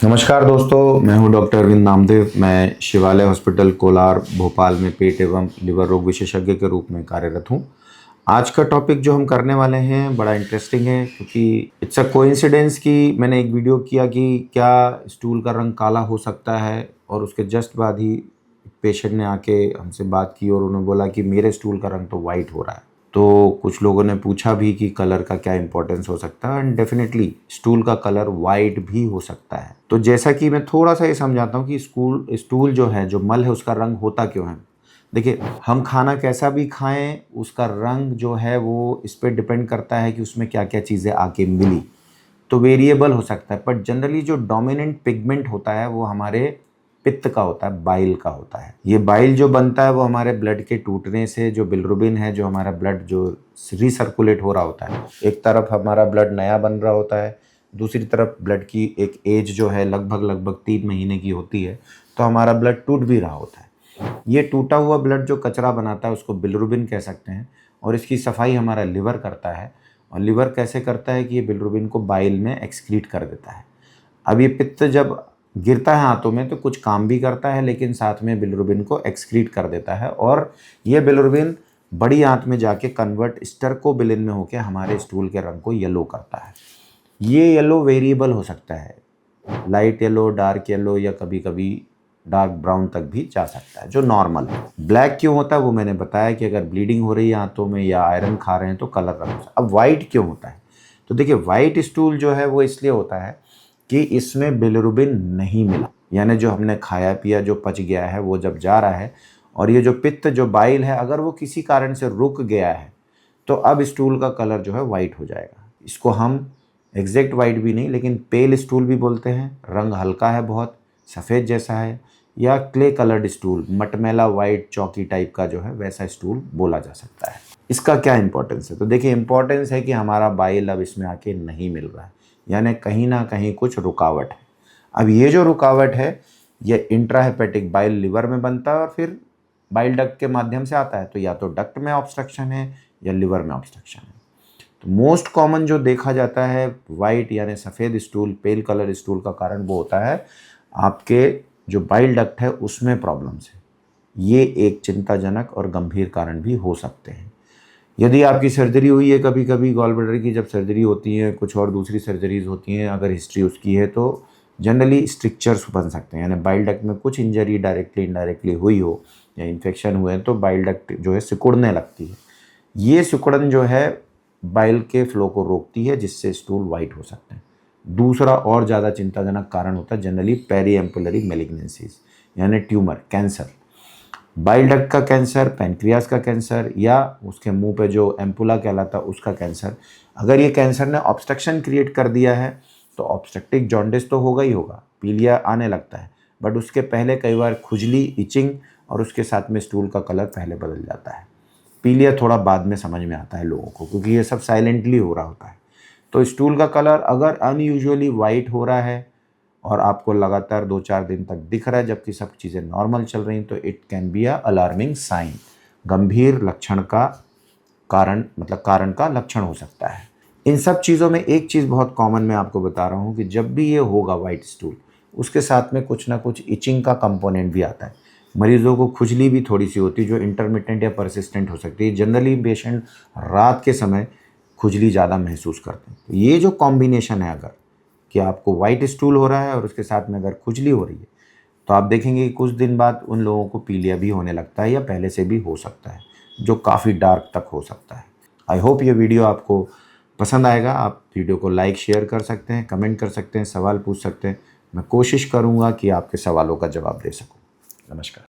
नमस्कार दोस्तों, मैं हूं डॉक्टर अरविंद नामदेव। मैं शिवालय हॉस्पिटल कोलार भोपाल में पेट एवं लिवर रोग विशेषज्ञ के रूप में कार्यरत हूं। आज का टॉपिक जो हम करने वाले हैं बड़ा इंटरेस्टिंग है, क्योंकि इट्स अ कोइंसिडेंस कि मैंने एक वीडियो किया कि क्या स्टूल का रंग काला हो सकता है, और उसके जस्ट बाद ही पेशेंट ने आके हमसे बात की और उन्होंने बोला कि मेरे स्टूल का रंग तो वाइट हो रहा है। तो कुछ लोगों ने पूछा भी कि कलर का क्या इंपॉर्टेंस हो सकता है, एंड डेफिनेटली स्टूल का कलर वाइट भी हो सकता है। तो जैसा कि मैं थोड़ा सा ये समझाता हूँ कि स्टूल जो है, जो मल है, उसका रंग होता क्यों है। देखिए, हम खाना कैसा भी खाएं, उसका रंग जो है वो इस पर डिपेंड करता है कि उसमें क्या क्या चीज़ें आके मिली। तो वेरिएबल हो सकता है, बट जनरली जो डोमिनेंट पिगमेंट होता है वो हमारे पित्त का होता है, बाइल का होता है। ये बाइल जो बनता है वो हमारे ब्लड के टूटने से, जो बिलिरुबिन है, जो हमारा ब्लड जो रिसर्कुलेट हो रहा होता है, एक तरफ हमारा ब्लड नया बन रहा होता है, दूसरी तरफ ब्लड की एक एज जो है लगभग 3 महीने की होती है, तो हमारा ब्लड टूट भी रहा होता है। ये टूटा हुआ ब्लड जो कचरा बनाता है उसको बिलिरुबिन कह सकते हैं, और इसकी सफाई हमारा लिवर करता है। और लिवर कैसे करता है कि ये बिलिरुबिन को बाइल में एक्सक्रीट कर देता है। अब ये पित्त जब गिरता है आंतों में तो कुछ काम भी करता है, लेकिन साथ में बिलिरुबिन को एक्सक्रीट कर देता है, और ये बिलिरुबिन बड़ी आंत में जाके कन्वर्ट स्टर्कोबिलिन में होकर हमारे स्टूल के रंग को येलो करता है। ये येलो वेरिएबल हो सकता है, लाइट येलो, डार्क येलो, या कभी कभी डार्क ब्राउन तक भी जा सकता है, जो नॉर्मल है। ब्लैक क्यों होता है वो मैंने बताया कि अगर ब्लीडिंग हो रही है आंतों में या आयरन खा रहे हैं तो कलर रंग होता है। अब वाइट क्यों होता है, तो देखिए, वाइट स्टूल जो है वो इसलिए होता है कि इसमें बिलिरुबिन नहीं मिला, यानी जो हमने खाया पिया, जो पच गया है, वो जब जा रहा है, और ये जो पित्त, जो बाइल है, अगर वो किसी कारण से रुक गया है तो अब स्टूल का कलर जो है वाइट हो जाएगा। इसको हम एग्जैक्ट वाइट भी नहीं, लेकिन पेल स्टूल भी बोलते हैं। रंग हल्का है, बहुत सफ़ेद जैसा है, या क्ले कलर्ड स्टूल, मटमैला वाइट चौकी टाइप का जो है वैसा स्टूल बोला जा सकता है। इसका क्या इंपॉर्टेंस है, तो देखिए, इंपॉर्टेंस है कि हमारा बाइल अब इसमें आके नहीं मिल रहा है, यानी कहीं ना कहीं कुछ रुकावट है। अब ये जो रुकावट है, ये इंट्राहेपेटिक बाइल लिवर में बनता है और फिर बाइल डक्ट के माध्यम से आता है। तो या तो डक्ट में ऑब्स्ट्रक्शन है या लिवर में ऑब्स्ट्रक्शन है। तो मोस्ट कॉमन जो देखा जाता है वाइट यानी सफ़ेद स्टूल, पेल कलर स्टूल का कारण वो होता है आपके जो बाइल डक्ट है उसमें प्रॉब्लम्स है। ये एक चिंताजनक और गंभीर कारण भी हो सकते हैं। यदि आपकी सर्जरी हुई है, कभी कभी गॉल ब्लैडर की जब सर्जरी होती है, कुछ और दूसरी सर्जरीज होती हैं, अगर हिस्ट्री उसकी है तो जनरली स्ट्रिक्चर्स बन सकते हैं, यानी बाइल डक्ट में कुछ इंजरी डायरेक्टली इनडायरेक्टली हुई हो या इन्फेक्शन हुए तो बाइल डक्ट जो है सिकुड़ने लगती है। ये सिकुड़न जो है बाइल के फ्लो को रोकती है, जिससे स्टूल वाइट हो सकते हैं। दूसरा और ज़्यादा चिंताजनक कारण होता है जनरली पेरीएम्पुलरी मैलिग्नेंसीज, यानी ट्यूमर, कैंसर। बाइल डक्ट का कैंसर, पैनक्रियास का कैंसर, या उसके मुंह पे जो एम्पुला कहलाता है उसका कैंसर। अगर ये कैंसर ने ऑब्स्ट्रक्शन क्रिएट कर दिया है तो ऑब्स्ट्रक्टिव जॉन्डिस तो होगा ही होगा, पीलिया आने लगता है, बट उसके पहले कई बार खुजली, इचिंग, और उसके साथ में स्टूल का कलर पहले बदल जाता है। पीलिया थोड़ा बाद में समझ में आता है लोगों को, क्योंकि ये सब साइलेंटली हो रहा होता है। तो स्टूल का कलर अगर अनयूजुअली वाइट हो रहा है और आपको लगातार 2-4 दिन तक दिख रहा है जबकि सब चीज़ें नॉर्मल चल रही हैं, तो it can be a alarming sign, गंभीर लक्षण का कारण, मतलब कारण का लक्षण हो सकता है। इन सब चीज़ों में एक चीज़ बहुत कॉमन मैं आपको बता रहा हूँ कि जब भी ये होगा वाइट स्टूल, उसके साथ में कुछ ना कुछ इचिंग का कंपोनेंट भी आता है। मरीजों को खुजली भी थोड़ी सी होती है, जो इंटरमिटेंट या परसिस्टेंट हो सकती है। जनरली पेशेंट रात के समय खुजली ज़्यादा महसूस करते हैं। तो ये जो कॉम्बिनेशन है, अगर कि आपको वाइट स्टूल हो रहा है और उसके साथ में अगर खुजली हो रही है, तो आप देखेंगे कि कुछ दिन बाद उन लोगों को पीलिया भी होने लगता है, या पहले से भी हो सकता है, जो काफ़ी डार्क तक हो सकता है। आई होप ये वीडियो आपको पसंद आएगा। आप वीडियो को लाइक, शेयर कर सकते हैं, कमेंट कर सकते हैं, सवाल पूछ सकते हैं। मैं कोशिश करूँगा कि आपके सवालों का जवाब दे सकूँ। नमस्कार।